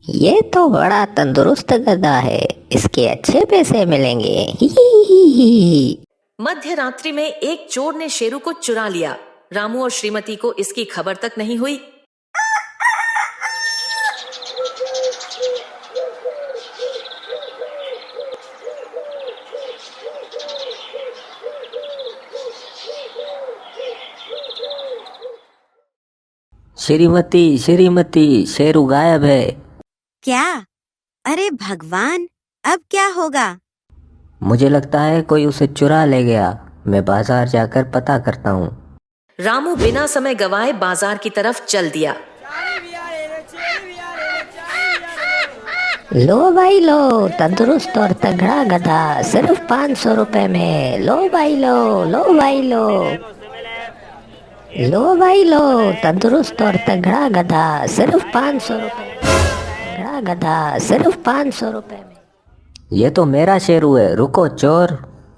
ये तो बड़ा तंदुरुस्त गधा है, इसके अच्छे पैसे मिलेंगे। ही ही ही। मध्य रात्रि में एक चोर ने शेरू को चुरा लिया। रामू और श्रीमती को इसकी खबर तक नहीं हुई। श्रीमती श्रीमती, शेरू गायब है। क्या? अरे भगवान, अब क्या होगा? मुझे लगता है कोई उसे चुरा ले गया। मैं बाजार जाकर पता करता हूँ। रामू बिना समय गवाए बाजार की तरफ चल दिया। लो भाई लो, तंदुरुस्त और तगड़ा गधा सिर्फ 500 रुपए में। लो भाई लो, लो भाई लो, लो भाई लो, तंदुरुस्त और तगड़ा गधा सिर्फ 500 रुपए में। तगड़ा गधा सिर्फ 500 रुपए में। ये तो मेरा शेरू है, रुको चोर।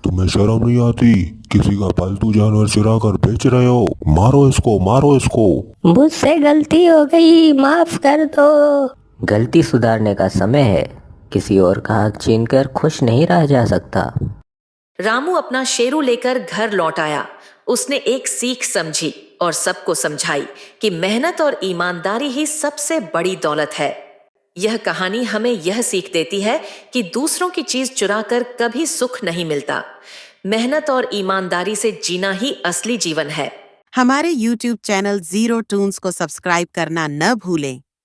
तुम्हें शर्म नहीं आती? किसी का पालतू जानवर चुरा कर बेच रहे हो। मारो इसको, मारो इसको। मुझसे गलती हो गई, माफ कर दो। गलती सुधारने का समय है। किसी और का हक छीनकर खुश नहीं रहा जा सकता। रामू अपना शेरू लेकर घर लौट आया। उसने एक सीख समझी और सबको समझाई कि मेहनत और ईमानदारी ही सबसे बड़ी दौलत है। यह कहानी हमें यह सीख देती है कि दूसरों की चीज चुराकर कभी सुख नहीं मिलता। मेहनत और ईमानदारी से जीना ही असली जीवन है। हमारे YouTube चैनल जीरो टून्स को सब्सक्राइब करना न भूलें।